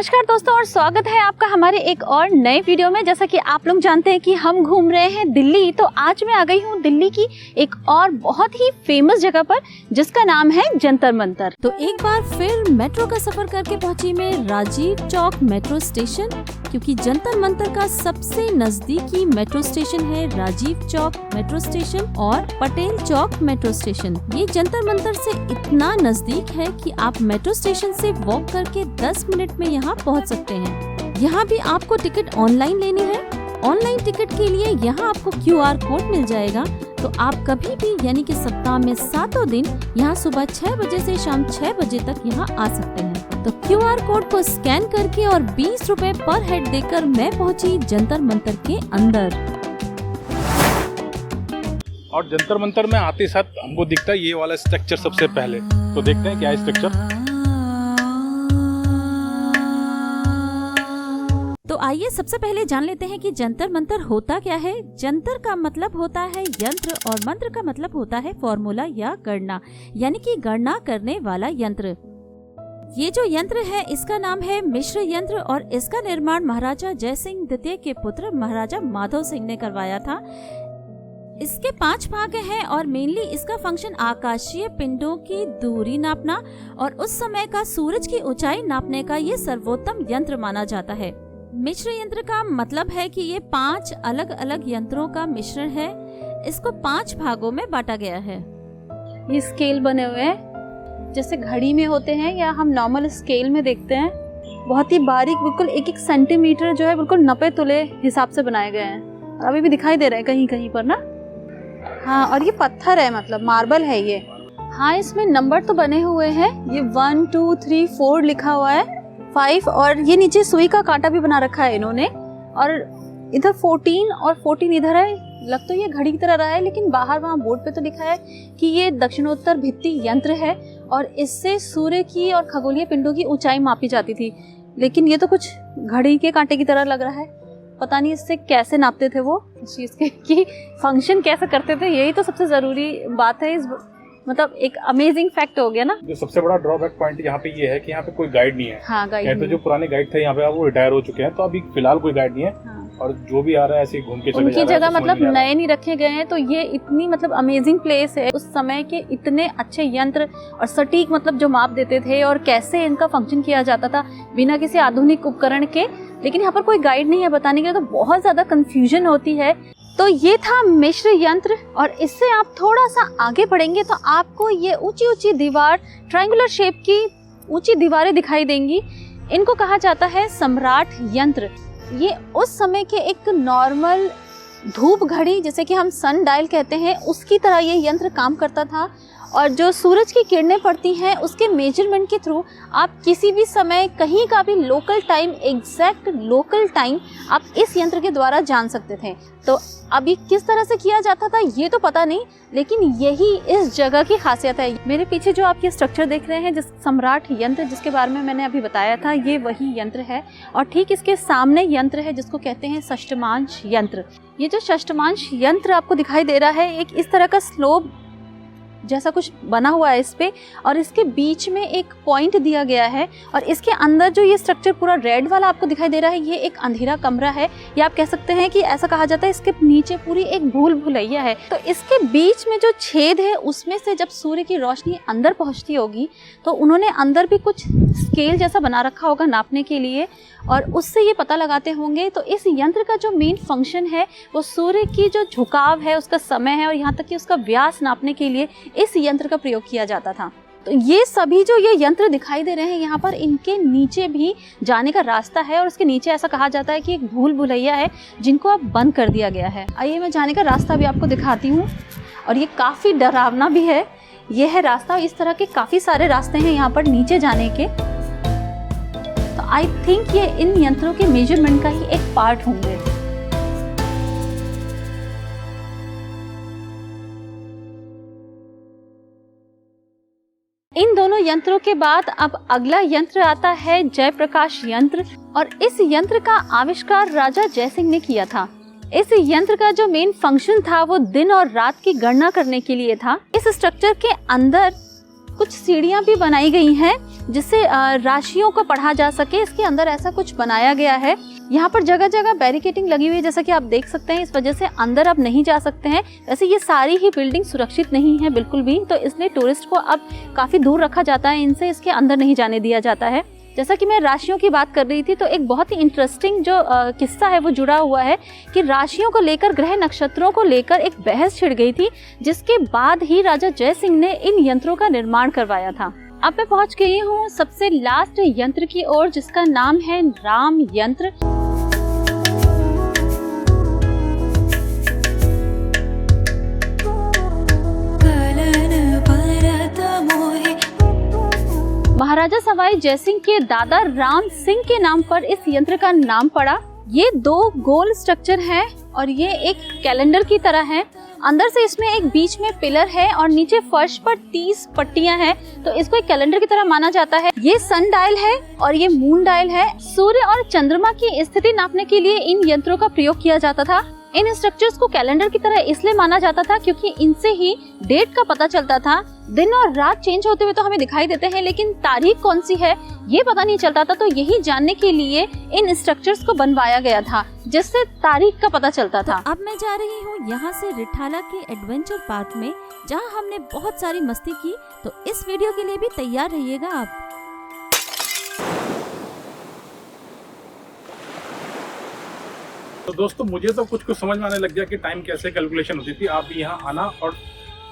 नमस्कार दोस्तों और स्वागत है आपका हमारे एक और नए वीडियो में। जैसा कि आप लोग जानते हैं कि हम घूम रहे हैं दिल्ली, तो आज मैं आ गई हूँ दिल्ली की एक और बहुत ही फेमस जगह पर जिसका नाम है जंतर मंतर। तो एक बार फिर मेट्रो का सफर करके पहुंची मैं राजीव चौक मेट्रो स्टेशन, क्योंकि जंतर मंतर का सबसे नजदीकी मेट्रो स्टेशन है राजीव चौक मेट्रो स्टेशन और पटेल चौक मेट्रो स्टेशन। ये जंतर मंतर से इतना नजदीक है कि आप मेट्रो स्टेशन से वॉक करके 10 मिनट में यहाँ पहुँच सकते हैं। यहाँ भी आपको टिकट ऑनलाइन लेनी है। ऑनलाइन टिकट के लिए यहाँ आपको QR कोड मिल जाएगा, तो आप कभी भी यानी कि सप्ताह में 7 दिन यहाँ सुबह 6 बजे से शाम 6 बजे तक यहाँ आ सकते हैं। तो QR कोड को स्कैन करके और 20 रुपए पर हेड देकर मैं पहुँची जंतर मंतर के अंदर। और जंतर मंतर में आते साथ हमको दिखता है ये वाला स्ट्रक्चर सबसे पहले, तो देखते हैं क्या है स्ट्रक्चर। तो आइए सबसे पहले जान लेते हैं कि जंतर मंतर होता क्या है। जंतर का मतलब होता है यंत्र और मंत्र का मतलब होता है फॉर्मूला या गणना, यानी कि गणना करने वाला यंत्र। ये जो यंत्र है इसका नाम है मिश्र यंत्र और इसका निर्माण महाराजा जयसिंह द्वितीय के पुत्र महाराजा माधव सिंह ने करवाया था। इसके 5 भाग हैं और मेनली इसका फंक्शन आकाशीय पिंडों की दूरी नापना और उस समय का सूरज की ऊंचाई नापने का ये सर्वोत्तम यंत्र माना जाता है। मिश्र यंत्र का मतलब है कि ये 5 अलग अलग यंत्रों का मिश्रण है। इसको 5 भागों में बांटा गया है। ये स्केल बने हुए हैं जैसे घड़ी में होते हैं या हम नॉर्मल स्केल में देखते हैं। बहुत ही बारीक, बिल्कुल 1-1 सेंटीमीटर जो है बिल्कुल नपे तुले हिसाब से बनाए गए हैं और अभी भी दिखाई दे रहे हैं कहीं कहीं पर ना। हाँ, और ये पत्थर है, मतलब मार्बल है ये। हाँ, इसमें नंबर तो बने हुए हैं। ये 1 2 3 4 लिखा हुआ है, 5, और ये नीचे सुई का कांटा भी बना रखा है इन्होंने। और इधर 14 और 14 इधर है। लग तो ये घड़ी की तरह रहा है, लेकिन बाहर वहाँ बोर्ड पे तो लिखा है कि ये दक्षिणोत्तर भित्ति यंत्र है और इससे सूर्य की और खगोलीय पिंडों की ऊंचाई मापी जाती थी। लेकिन ये तो कुछ घड़ी के कांटे की तरह लग रहा है। पता नहीं इससे कैसे नापते थे वो, इस चीज के कि फंक्शन कैसे करते थे। यही तो सबसे जरूरी बात है। इस मतलब एक अमेजिंग फैक्ट हो गया ना। जो सबसे बड़ा ड्रॉबैक पॉइंट यहाँ पे ये है कि यहाँ पे कोई गाइड नहीं है। हाँ, गाइड तो जो पुराने गाइड थे यहाँ पे वो रिटायर हो चुके हैं, तो अभी फिलहाल कोई गाइड नहीं है। हाँ। और जो भी आ रहा है ऐसे घूम के चले जा रहा है। उनकी जगह मतलब नए नहीं रखे गए हैं। तो ये इतनी मतलब अमेजिंग प्लेस है। उस समय के इतने अच्छे यंत्र और सटीक मतलब जो माप देते थे और कैसे इनका फंक्शन किया जाता था बिना किसी आधुनिक उपकरण के। लेकिन यहाँ पर कोई गाइड नहीं है बताने के लिए, तो बहुत ज्यादा कंफ्यूजन होती है। तो ये था मिश्र यंत्र और इससे आप थोड़ा सा आगे बढ़ेंगे तो आपको ये ऊंची ऊंची दीवार, ट्रायंगुलर शेप की ऊंची दीवारें दिखाई देंगी। इनको कहा जाता है सम्राट यंत्र। ये उस समय के एक नॉर्मल धूप घड़ी, जैसे कि हम सन डायल कहते हैं, उसकी तरह ये यंत्र काम करता था। और जो सूरज की किरणें पड़ती हैं उसके मेजरमेंट के थ्रू आप किसी भी समय कहीं का भी local time, exact local time आप इस यंत्र के द्वारा जान सकते थे। तो अभी किस तरह से किया जाता था ये तो पता नहीं, लेकिन यही इस जगह की खासियत है। मेरे पीछे जो आप ये स्ट्रक्चर देख रहे हैं, जिस सम्राट यंत्र जिसके बारे में मैंने अभी बताया था, ये वही यंत्र है। और ठीक इसके सामने यंत्र है जिसको कहते हैं षष्ठमांश यंत्र। ये जो षष्ठमांश यंत्र आपको दिखाई दे रहा है, एक इस तरह का स्लोप जैसा कुछ बना हुआ है इस पे, और इसके बीच में एक पॉइंट दिया गया है। और इसके अंदर जो ये स्ट्रक्चर पूरा रेड वाला आपको दिखाई दे रहा है, ये एक अंधेरा कमरा है, या आप कह सकते हैं कि ऐसा कहा जाता है इसके नीचे पूरी एक भूल भुलैया है। तो इसके बीच में जो छेद है उसमें से जब सूर्य की रोशनी अंदर पहुंचती होगी तो उन्होंने अंदर भी कुछ स्केल जैसा बना रखा होगा नापने के लिए, और उससे ये पता लगाते होंगे। तो इस यंत्र का जो मेन फंक्शन है वो सूर्य की जो झुकाव है उसका समय है और यहाँ तक कि उसका व्यास नापने के लिए इस यंत्र का प्रयोग किया जाता था। तो ये सभी जो ये यंत्र दिखाई दे रहे हैं यहाँ पर, इनके नीचे भी जाने का रास्ता है और उसके नीचे ऐसा कहा जाता है कि एक भूल भुलैया है जिनको अब बंद कर दिया गया है। आइए मैं जाने का रास्ता भी आपको दिखाती हूँ, और ये काफ़ी डरावना भी है। ये है रास्ता। इस तरह के काफ़ी सारे रास्ते हैं यहाँ पर नीचे जाने के। तो आई थिंक ये इन यंत्रों के मेजरमेंट का ही एक पार्ट होंगे। इन दोनों यंत्रों के बाद अब अगला यंत्र आता है जयप्रकाश यंत्र, और इस यंत्र का आविष्कार राजा जयसिंह ने किया था। इस यंत्र का जो मेन फंक्शन था वो दिन और रात की गणना करने के लिए था। इस स्ट्रक्चर के अंदर कुछ सीढ़ियां भी बनाई गई हैं जिससे राशियों को पढ़ा जा सके। इसके अंदर ऐसा कुछ बनाया गया है। यहाँ पर जगह जगह बैरिकेडिंग लगी हुई है, जैसा कि आप देख सकते हैं। इस वजह से अंदर अब नहीं जा सकते हैं। वैसे ये सारी ही बिल्डिंग सुरक्षित नहीं है बिल्कुल भी, तो इसलिए टूरिस्ट को अब काफ़ी दूर रखा जाता है इनसे, इसके अंदर नहीं जाने दिया जाता है। जैसा कि मैं राशियों की बात कर रही थी, तो एक बहुत ही इंटरेस्टिंग जो किस्सा है वो जुड़ा हुआ है कि राशियों को लेकर, ग्रह नक्षत्रों को लेकर एक बहस छिड़ गई थी, जिसके बाद ही राजा जय सिंह ने इन यंत्रों का निर्माण करवाया था। अब मैं पहुंच गई हूँ सबसे लास्ट यंत्र की ओर, जिसका नाम है राम यंत्र। महाराजा सवाई जयसिंह के दादा राम सिंह के नाम पर इस यंत्र का नाम पड़ा। ये 2 गोल स्ट्रक्चर है और ये एक कैलेंडर की तरह है। अंदर से इसमें एक बीच में पिलर है और नीचे फर्श पर 30 पट्टियां हैं, तो इसको एक कैलेंडर की तरह माना जाता है। ये सन डायल है और ये मून डायल है। सूर्य और चंद्रमा की स्थिति नापने के लिए इन यंत्रों का प्रयोग किया जाता था। इन स्ट्रक्चर्स को कैलेंडर की तरह इसलिए माना जाता था क्योंकि इनसे ही डेट का पता चलता था। दिन और रात चेंज होते हुए तो हमें दिखाई देते हैं, लेकिन तारीख कौन सी है ये पता नहीं चलता था। तो यही जानने के लिए इन स्ट्रक्चर्स को बनवाया गया था, जिससे तारीख का पता चलता था। अब मैं जा रही हूँ यहाँ से रिठाला के एडवेंचर पार्क में, जहाँ हमने बहुत सारी मस्ती की। तो इस वीडियो के लिए भी तैयार रहिएगा आप। तो दोस्तों, मुझे तो कुछ समझ में आने लग गया कि टाइम कैसे कैलकुलेशन होती थी। आप यहाँ आना और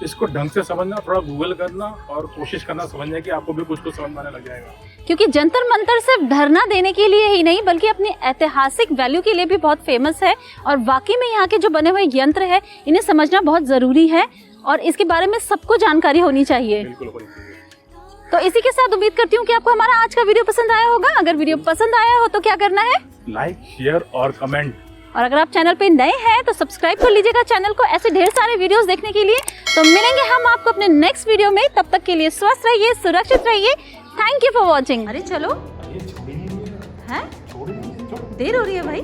इसको ढंग से समझना, थोड़ा गूगल करना और कोशिश करना समझने की, आपको भी कुछ समझ में आने लग जाएगा। क्योंकि जंतर मंतर सिर्फ धरना देने के लिए ही नहीं, बल्कि अपनी ऐतिहासिक वैल्यू के लिए भी बहुत फेमस है। और वाकई में यहाँ के जो बने हुए यंत्र है, इन्हें समझना बहुत जरूरी है और इसके बारे में सबको जानकारी होनी चाहिए। बिल्कुल। तो इसी के साथ उम्मीद करती हूँ कि आपको हमारा आज का वीडियो पसंद आया होगा। अगर वीडियो पसंद आया हो तो क्या करना है? लाइक, शेयर और कमेंट। और अगर आप चैनल पे नए हैं तो सब्सक्राइब कर लीजिएगा चैनल को, ऐसे ढेर सारे वीडियोस देखने के लिए। तो मिलेंगे हम आपको अपने नेक्स्ट वीडियो में। तब तक के लिए स्वस्थ रहिए, सुरक्षित रहिए। Thank you for watching. अरे चलो, हैं? देर हो रही है भाई।